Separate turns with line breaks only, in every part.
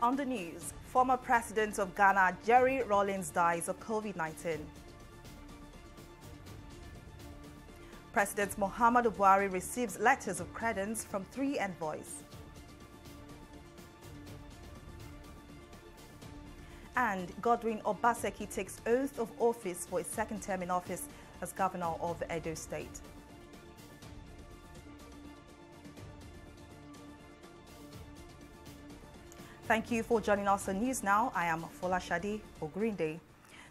On the news, former President of Ghana, Jerry Rawlings, dies of COVID-19. President Muhammadu Buhari receives letters of credence from 3 envoys. And Godwin Obaseki takes oath of office for his second term in office as governor of Edo State. Thank you for joining us on News Now. I am Folashade Ogrinde.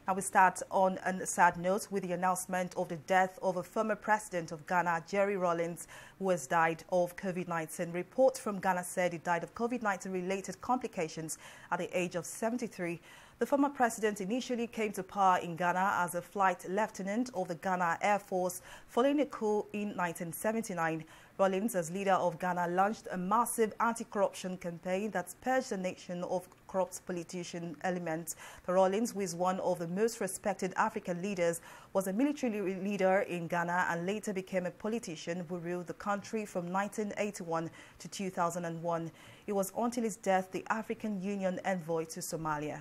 Now we start on a sad note with the announcement of the death of a former president of Ghana, Jerry Rawlings, who has died of COVID-19. Reports from Ghana said he died of COVID-19 related complications at the age of 73. The former president initially came to power in Ghana as a flight lieutenant of the Ghana Air Force following a coup in 1979. Rawlings, as leader of Ghana, launched a massive anti-corruption campaign that purged the nation of corrupt politician elements. The Rawlings, who is one of the most respected African leaders, was a military leader in Ghana and later became a politician who ruled the country from 1981 to 2001. He was until his death the African Union envoy to Somalia.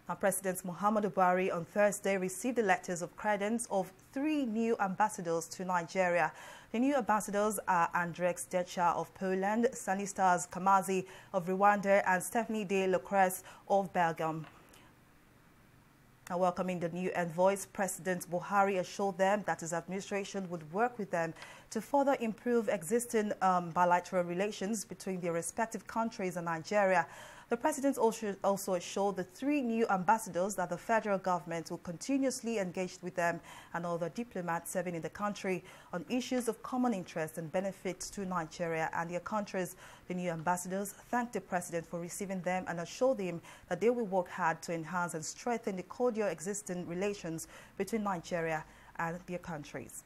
Now, President Muhammadu Buhari on Thursday received the letters of credence of 3 new ambassadors to Nigeria. The new ambassadors are Andrzej Decha of Poland, Stanislas Kamazi of Rwanda, and Stephanie de Lecresse of Belgium. Now, welcoming the new envoys, President Buhari assured them that his administration would work with them to further improve existing bilateral relations between their respective countries and Nigeria. The president also assured the 3 new ambassadors that the federal government will continuously engage with them and other diplomats serving in the country on issues of common interest and benefits to Nigeria and their countries. The new ambassadors thanked the president for receiving them and assured him that they will work hard to enhance and strengthen the cordial existing relations between Nigeria and their countries.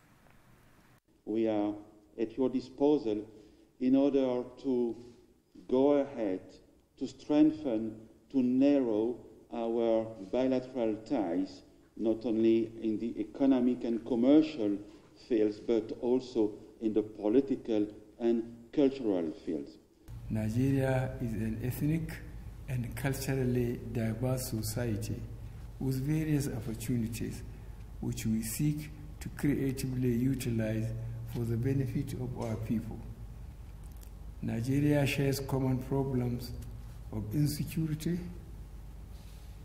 We are at your disposal in order to go ahead, to strengthen, to narrow our bilateral ties, not only in the economic and commercial fields, but also in the political and cultural fields.
Nigeria is an ethnic and culturally diverse society with various opportunities which we seek to creatively utilize for the benefit of our people. Nigeria shares common problems of insecurity,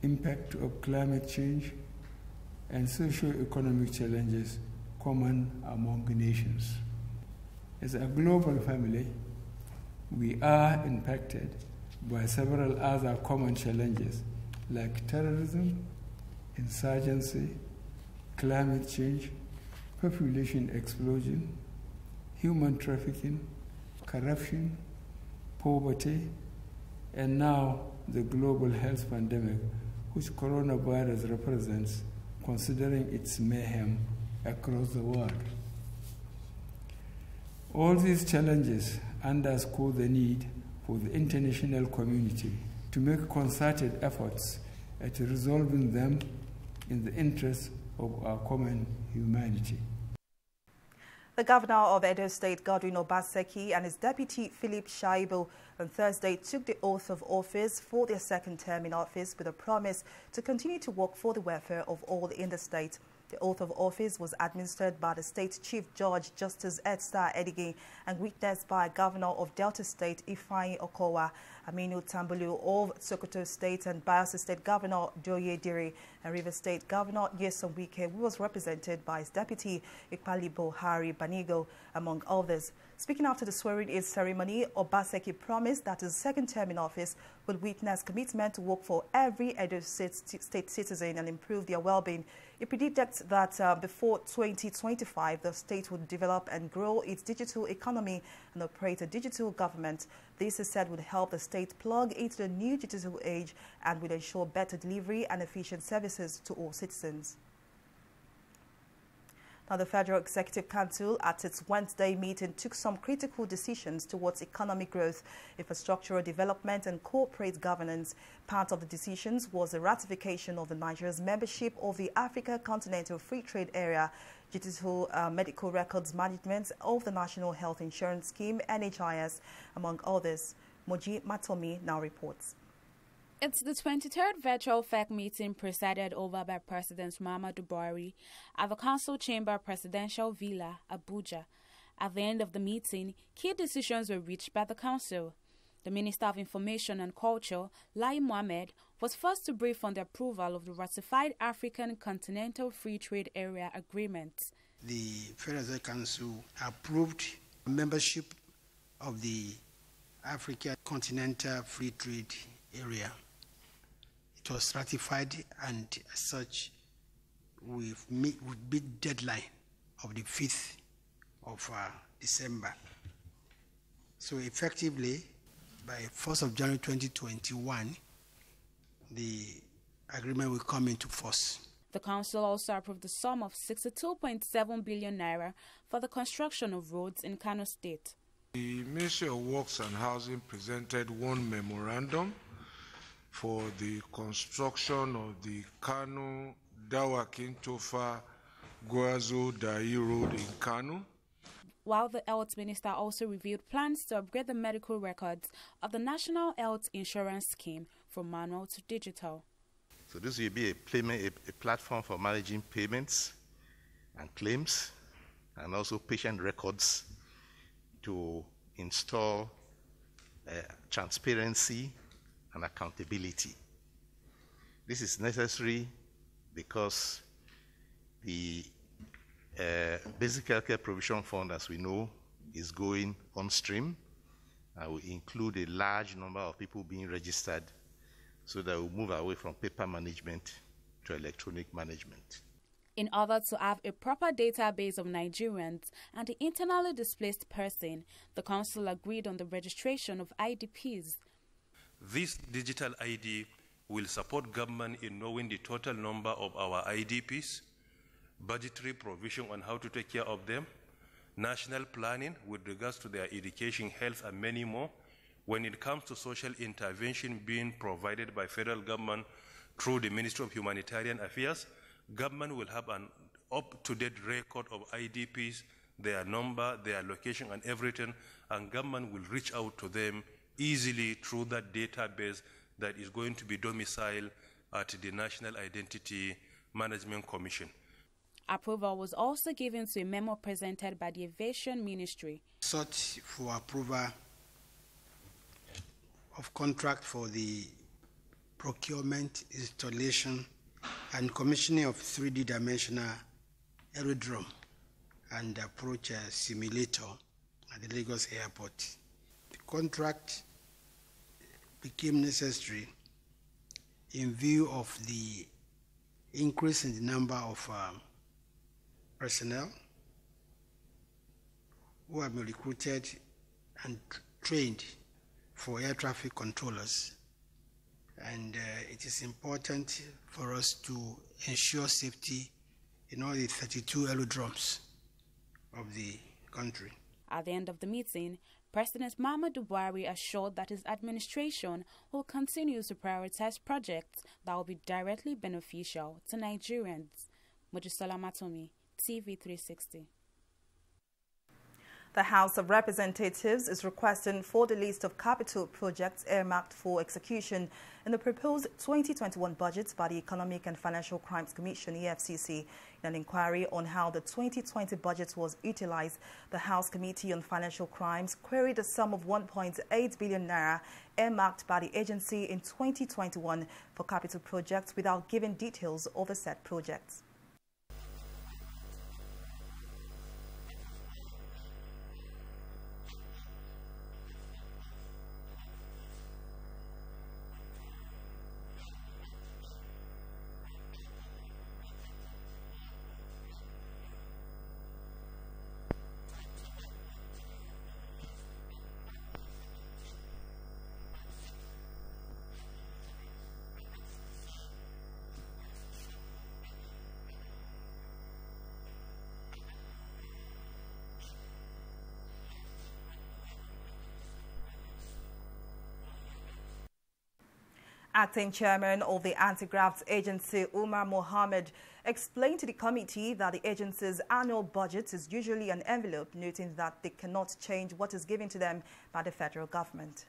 impact of climate change, and socio-economic challenges common among nations. As a global family, we are impacted by several other common challenges like terrorism, insurgency, climate change, population explosion, human trafficking, corruption, poverty, and now the global health pandemic, which coronavirus represents, considering its mayhem across the world. All these challenges underscore the need for the international community to make concerted efforts at resolving them in the interest of our common humanity.
The governor of Edo State, Godwin Obaseki, and his deputy, Philip Shaibu, on Thursday took the oath of office for their second term in office with a promise to continue to work for the welfare of all in the state. The oath of office was administered by the State Chief Judge Justice Esther Edige and witnessed by Governor of Delta State, Ifeanyi Okowa, Aminu Tambulu of Sokoto State, and Bayelsa State Governor Doye Diri, and Rivers State Governor Nyesom Wike, who was represented by his deputy, Ikpalibo Hari Banigo, among others. Speaking after the swearing-in ceremony, Obaseki promised that his second term in office would witness commitment to work for every Edo State citizen and improve their well-being. He predicted that before 2025, the state would develop and grow its digital economy and operate a digital government. This, he said, would help the state plug into the new digital age and would ensure better delivery and efficient services to all citizens. Now, the Federal Executive Council at its Wednesday meeting took some critical decisions towards economic growth, infrastructural development and corporate governance. Part of the decisions was the ratification of the Nigeria's membership of the Africa Continental Free Trade Area, digital medical records management of the National Health Insurance Scheme, NHIS, among others. Moji Matomi now reports.
It's the 23rd virtual FEC meeting presided over by President Muhammadu Buhari at the Council Chamber Presidential Villa, Abuja. At the end of the meeting, key decisions were reached by the Council. The Minister of Information and Culture, Lai Mohammed, was first to brief on the approval of the ratified African Continental Free Trade Area Agreement.
The Federal Council approved membership of the African Continental Free Trade Area. It was ratified, and as such, we've beat deadline of the 5th of December. So effectively, by 1st of January 2021, the agreement will come into force.
The Council also approved the sum of 62.7 billion naira for the construction of roads in Kano State.
The Ministry of Works and Housing presented one memorandum for the construction of the Kano Dawakin Tofa Gwazo Dai Road in Kano.
While the Health Minister also revealed plans to upgrade the medical records of the National Health Insurance Scheme from manual to digital.
So this will be a platform for managing payments and claims, and also patient records, to install transparency and accountability. This is necessary because the Basic Healthcare Provision Fund, as we know, is going on stream and will include a large number of people being registered, so that we'll move away from paper management to electronic management.
In order to have a proper database of Nigerians and the internally displaced person, the Council agreed on the registration of IDPs.
This digital ID will support government in knowing the total number of our IDPs, budgetary provision on how to take care of them, national planning with regards to their education, health, and many more. When it comes to social intervention being provided by federal government through the Ministry of Humanitarian Affairs, government will have an up-to-date record of IDPs, their number, their location, and everything, and government will reach out to them easily through that database that is going to be domiciled at the National Identity Management Commission.
Approval was also given to a memo presented by the Aviation Ministry.
Sought for approval of contract for the procurement, installation, and commissioning of 3D dimensional aerodrome and approach simulator at the Lagos airport. The contract became necessary in view of the increase in the number of personnel who have been recruited and trained for air traffic controllers. And it is important for us to ensure safety in all the 32 aerodromes of the country.
At the end of the meeting, President Muhammadu Buhari assured that his administration will continue to prioritize projects that will be directly beneficial to Nigerians. Mojisola Matomi, TV360.
The House of Representatives is requesting for the list of capital projects earmarked for execution in the proposed 2021 budget by the Economic and Financial Crimes Commission, EFCC. In an inquiry on how the 2020 budget was utilized, the House Committee on Financial Crimes queried a sum of 1.8 billion naira earmarked by the agency in 2021 for capital projects without giving details of the said projects. Acting chairman of the Anti-Graft Agency, Umar Mohammed, explained to the committee that the agency's annual budget is usually an envelope, noting that they cannot change what is given to them by the federal government.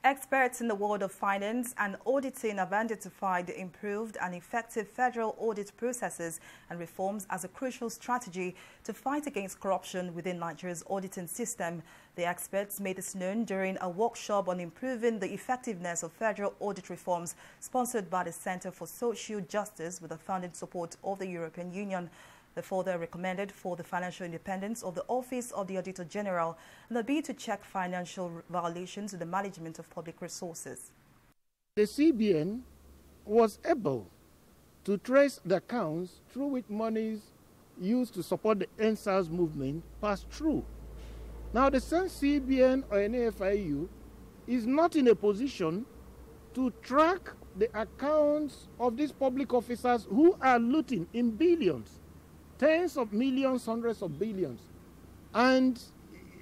Experts in the world of finance and auditing have identified improved and effective federal audit processes and reforms as a crucial strategy to fight against corruption within Nigeria's auditing system. The experts made this known during a workshop on improving the effectiveness of federal audit reforms sponsored by the Center for Social Justice with the funding support of the European Union. They further recommended for the financial independence of the Office of the Auditor General and the bid to check financial violations in the management of public resources.
The CBN was able to trace the accounts through which monies used to support the NSAS movement passed through. Now, the same CBN or NAFIU is not in a position to track the accounts of these public officers who are looting in billions. Tens of millions, hundreds of billions. And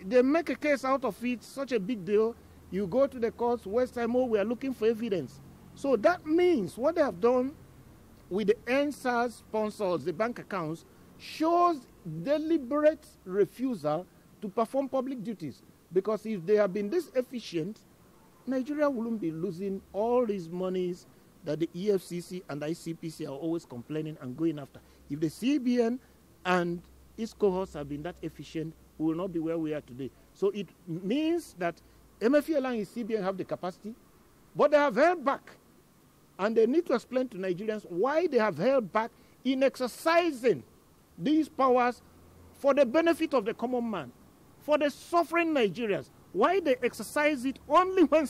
they make a case out of it, such a big deal. You go to the courts, West Time, we are looking for evidence. So that means what they have done with the NSAS sponsors, the bank accounts, shows deliberate refusal to perform public duties. Because if they have been this efficient, Nigeria wouldn't be losing all these monies that the EFCC and the ICPC are always complaining and going after. If the CBN and its cohorts have been that efficient, we will not be where we are today. So it means that MFEL and CBN have the capacity, but they have held back. And they need to explain to Nigerians why they have held back in exercising these powers for the benefit of the common man, for the suffering Nigerians. Why they exercise it only when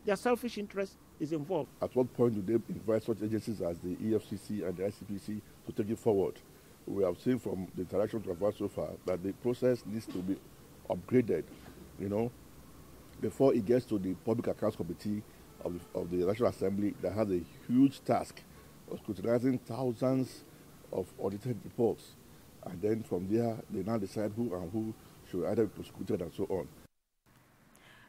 their selfish interest is involved.
At what point do they invite such agencies as the EFCC and the ICPC to take it forward? We have seen from the interaction we've had so far that the process needs to be upgraded, before it gets to the Public Accounts Committee of the National Assembly that has a huge task of scrutinizing thousands of audited reports. And then from there, they now decide who should either be prosecuted and so on.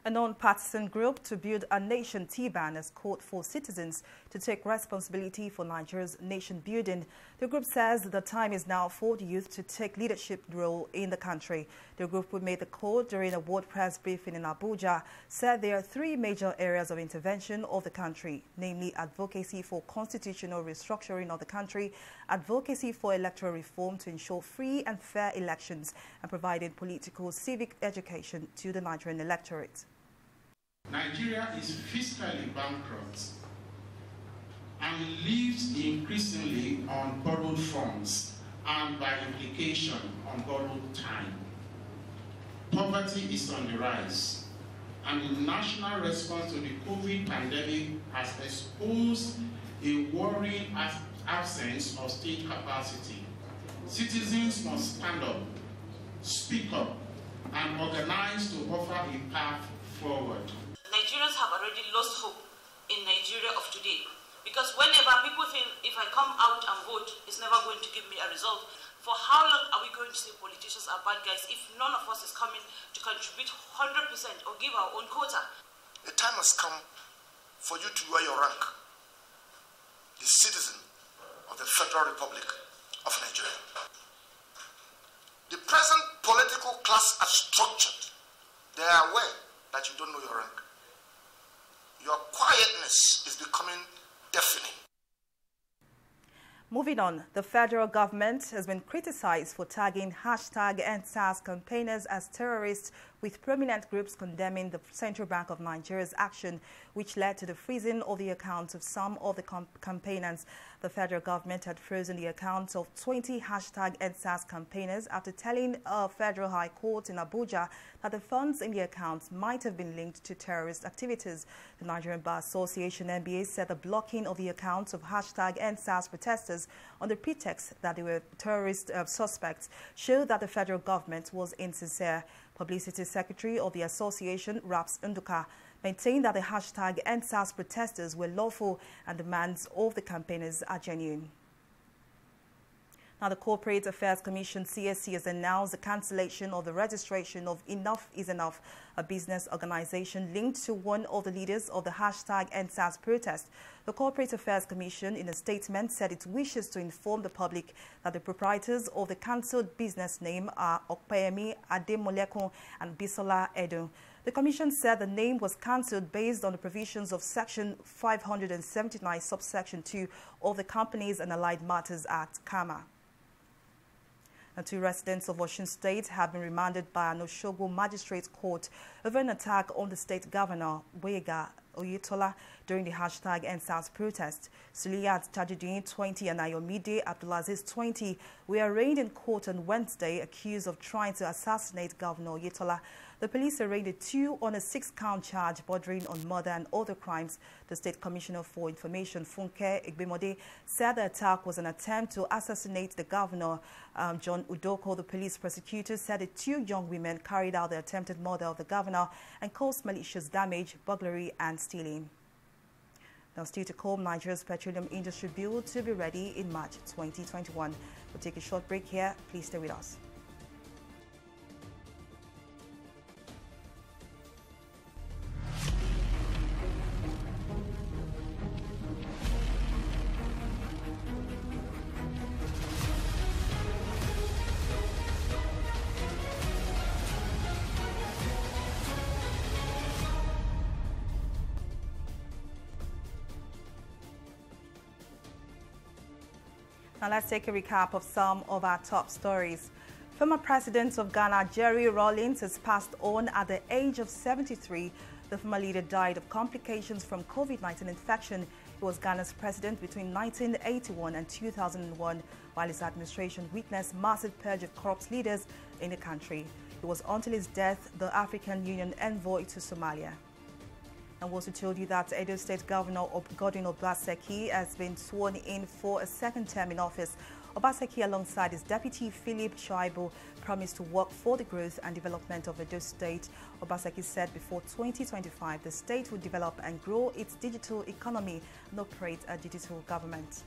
A non-partisan group to build a nation T-ban has called for citizens to take responsibility for Nigeria's nation building. The group says the time is now for the youth to take leadership role in the country. The group, who made the call during a world press briefing in Abuja, said there are three major areas of intervention of the country, namely advocacy for constitutional restructuring of the country, advocacy for electoral reform to ensure free and fair elections, and providing political civic education to the Nigerian electorate.
Nigeria is fiscally bankrupt and lives increasingly on borrowed funds and by implication on borrowed time. Poverty is on the rise, and the national response to the COVID pandemic has exposed a worrying absence of state capacity. Citizens must stand up, speak up, and organize to offer a path forward.
Nigerians have already lost hope in Nigeria of today, because whenever people think if I come out and vote, it's never going to give me a result. For how long are we going to say politicians are bad guys if none of us is coming to contribute 100% or give our own quota?
The time has come for you to wear your rank, the citizen of the Federal Republic of Nigeria. The present political class are structured. They are aware that you don't know your rank. Your quietness is becoming deafening.
Moving on, the federal government has been criticized for tagging #EndSARS campaigners as terrorists, with prominent groups condemning the Central Bank of Nigeria's action, which led to the freezing of the accounts of some of the campaigners. The federal government had frozen the accounts of 20 #EndSARS campaigners after telling a federal high court in Abuja that the funds in the accounts might have been linked to terrorist activities. The Nigerian Bar Association (NBA) said the blocking of the accounts of #EndSARS protesters on the pretext that they were terrorist suspects showed that the federal government was insincere. Publicity Secretary of the association, Raps Nduka, maintained that the #EndSARS protesters were lawful and demands of the campaigners are genuine. Now, the Corporate Affairs Commission, CSC, has announced the cancellation of the registration of Enough is Enough, a business organization linked to one of the leaders of the #EndSARS protest. The Corporate Affairs Commission, in a statement, said it wishes to inform the public that the proprietors of the cancelled business name are Okpeyemi Ademolekun and Bisola Edo. The Commission said the name was cancelled based on the provisions of Section 579, subsection 2 of the Companies and Allied Matters Act, CAMA. And 2 residents of Edo State have been remanded by an Osogbo Magistrate Court over an attack on the state governor, Boyega Oyetola, during the #EndSARS protest. Suliyat Tajuddin, 20, and Ayomide Abdulaziz, 20, were arraigned in court on Wednesday, accused of trying to assassinate Governor Oyetola. The police arraigned the 2 on a 6-count charge bordering on murder and other crimes. The State Commissioner for Information, Funke Igbemode, said the attack was an attempt to assassinate the governor. John Udoko, the police prosecutor, said the 2 young women carried out the attempted murder of the governor and caused malicious damage, burglary and stealing. Now, still to come, Nigeria's petroleum industry bill to be ready in March 2021. We'll take a short break here. Please stay with us. Now let's take a recap of some of our top stories. Former President of Ghana, Jerry Rawlings, has passed on at the age of 73. The former leader died of complications from COVID-19 infection. He was Ghana's president between 1981 and 2001, while his administration witnessed massive purge of corrupt leaders in the country. He was, until his death, the African Union envoy to Somalia. And we also told you that Edo State Governor Godwin Obaseki has been sworn in for a 2nd term in office. Obaseki, alongside his deputy Philip Shoaibu, promised to work for the growth and development of Edo State. Obaseki said before 2025, the state would develop and grow its digital economy and operate a digital government.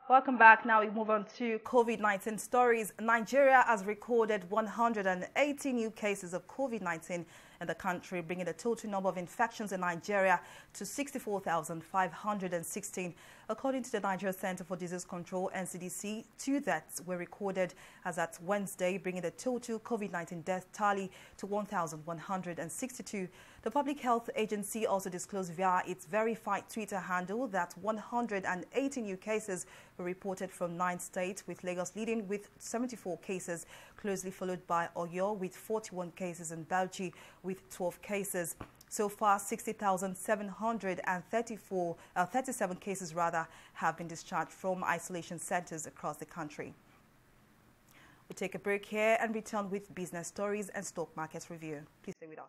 Welcome back. Now we move on to COVID-19 stories. Nigeria has recorded 180 new cases of COVID-19 in the country, bringing the total number of infections in Nigeria to 64,516. According to the Nigeria Center for Disease Control, NCDC, 2 deaths were recorded as at Wednesday, bringing the total COVID-19 death tally to 1,162. The Public Health Agency also disclosed via its verified Twitter handle that 180 new cases were reported from 9 states, with Lagos leading with 74 cases, closely followed by Oyo with 41 cases and Bauchi with 12 cases. So far, 37 cases have been discharged from isolation centers across the country. We'll take a break here and return with business stories and stock markets review. Please stay with us.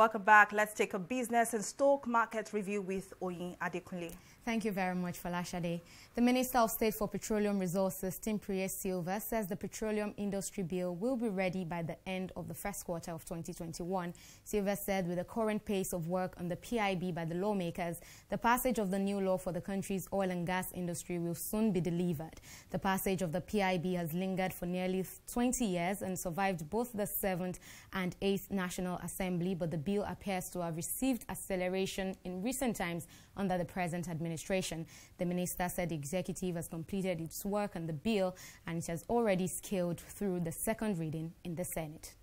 Welcome back. Let's take a business and stock market review with Oyin Adekunle.
Thank you very much, Folashade. The Minister of State for Petroleum Resources, Timpriye Silva, says the Petroleum Industry Bill will be ready by the end of the first quarter of 2021. Silva said with the current pace of work on the PIB by the lawmakers, the passage of the new law for the country's oil and gas industry will soon be delivered. The passage of the PIB has lingered for nearly 20 years and survived both the 7th and 8th National Assembly, but the bill appears to have received acceleration in recent times under the present administration. The minister said the executive has completed its work on the bill and it has already scaled through the second reading in the Senate.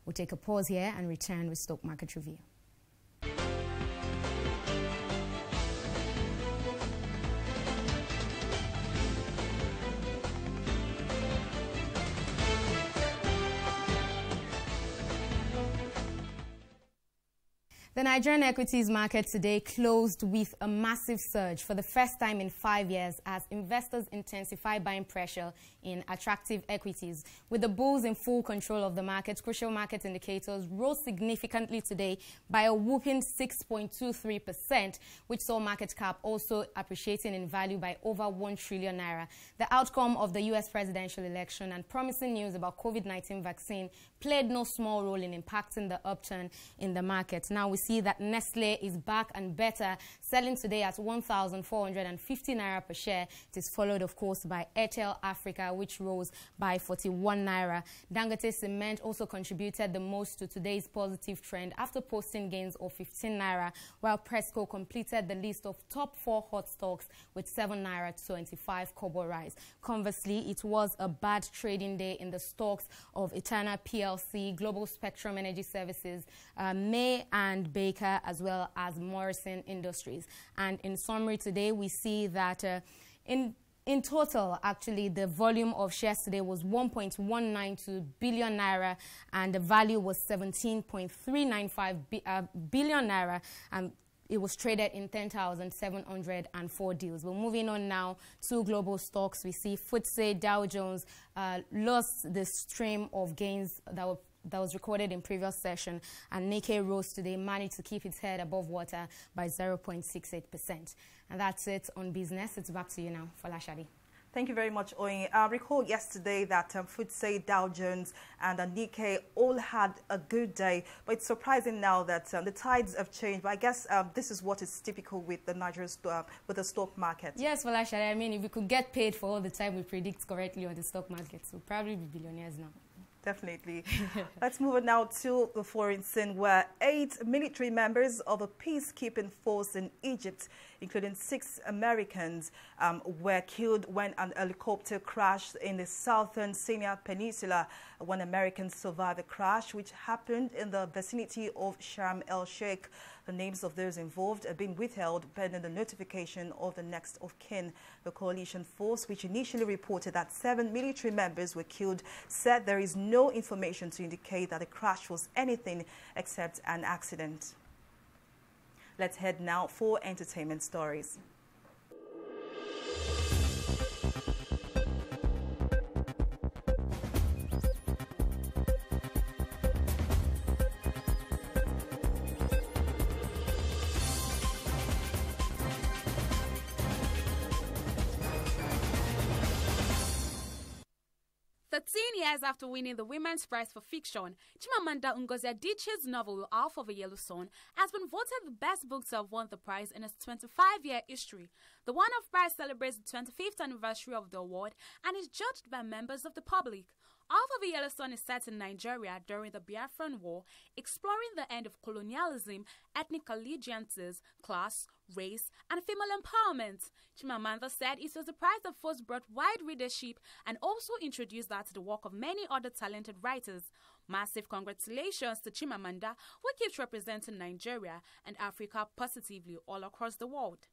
We'll take a pause here and return with stock market review. The Nigerian equities market today closed with a massive surge for the first time in 5 years as investors intensify buying pressure in attractive equities. With the bulls in full control of the market, crucial market indicators rose significantly today by a whopping 6.23%, which saw market cap also appreciating in value by over 1 trillion naira. The outcome of the U.S. presidential election and promising news about COVID-19 vaccine played no small role in impacting the upturn in the market. Now we see that Nestle is back and better, selling today at 1,450 naira per share. It is followed, of course, by Airtel Africa, which rose by 41 naira. Dangote Cement also contributed the most to today's positive trend after posting gains of 15 naira, while Presco completed the list of top 4 hot stocks with 7 naira 25 kobo rise. Conversely, it was a bad trading day in the stocks of Eternal PLC, Global Spectrum Energy Services, May and Baker, as well as Morrison Industries. And in summary today, we see that in total, actually, the volume of shares today was 1.192 billion naira, and the value was 17.395 billion naira, and it was traded in 10,704 deals. We're moving on now to global stocks. We see FTSE Dow Jones lost the stream of gains that was recorded in previous session, and Nikkei rose today, managed to keep its head above water by 0.68%. And that's it on business. It's back to you now, Folashade.
Thank you very much, Oyin. I recall yesterday that FTSE, Dow Jones and Nikkei all had a good day, but it's surprising now that the tides have changed. But I guess this is what is typical with the Nigerian with the stock market.
Yes, Folashade. I mean, if we could get paid for all the time we predict correctly on the stock market, we'll probably be billionaires now.
Definitely. Let's move on now to the foreign scene, where 8 military members of a peacekeeping force in Egypt, including 6 Americans, were killed when an helicopter crashed in the southern Sinai Peninsula. 1 American survived the crash, which happened in the vicinity of Sharm el-Sheikh. The names of those involved have been withheld pending the notification of the next of kin. The coalition force, which initially reported that 7 military members were killed, said there is no information to indicate that the crash was anything except an accident. Let's head now for entertainment stories.
Years after winning the Women's Prize for Fiction, Chimamanda Ngozi Adichie's novel Half of a Yellow Sun has been voted the best book to have won the prize in its 25-year history. The one-off prize celebrates the 25th anniversary of the award and is judged by members of the public. Half of a Yellow Sun is set in Nigeria during the Biafran War, exploring the end of colonialism, ethnic allegiances, class, race, and female empowerment. Chimamanda said it was a prize that first brought wide readership and also introduced her to the work of many other talented writers. Massive congratulations to Chimamanda, who keeps representing Nigeria and Africa positively all across the world.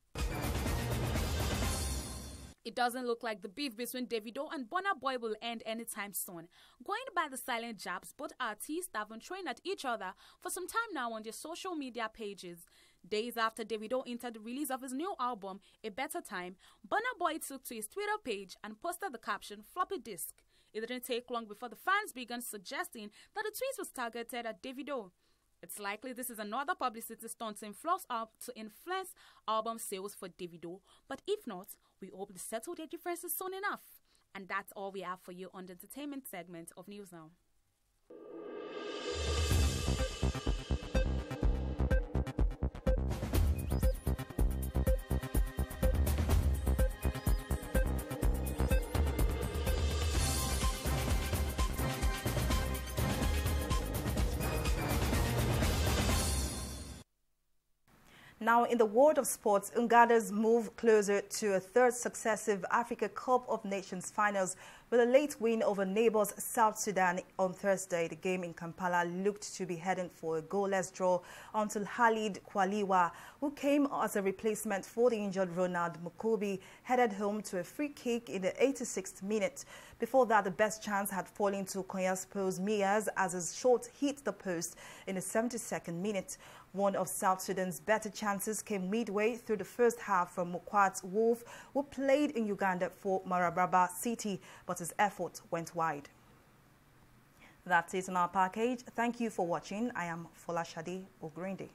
It doesn't look like the beef between Davido and Burna Boy will end anytime soon. Going by the silent jabs, both artists have been throwing at each other for some time now on their social media pages. Days after Davido entered the release of his new album, A Better Time, Burna Boy took to his Twitter page and posted the caption, "Floppy disk." It didn't take long before the fans began suggesting that the tweet was targeted at Davido. It's likely this is another publicity stunt to influence album sales for Davido, but if not, we hope to settle their differences soon enough. And that's all we have for you on the entertainment segment of News Now.
Now, in the world of sports, Uganda's move closer to a third successive Africa Cup of Nations finals with a late win over neighbors South Sudan on Thursday. The game in Kampala looked to be heading for a goalless draw until Khalid Kwaliwa, who came as a replacement for the injured Ronald Mukubi, headed home to a free kick in the 86th minute. Before that, the best chance had fallen to Konyaspos Mias as his shot hit the post in the 72nd minute. One of South Sudan's better chances came midway through the first half from Mukwat Wolf, who played in Uganda for Marababa City, but his effort went wide. That's it on our package. Thank you for watching. I am Folashade Ogrinde.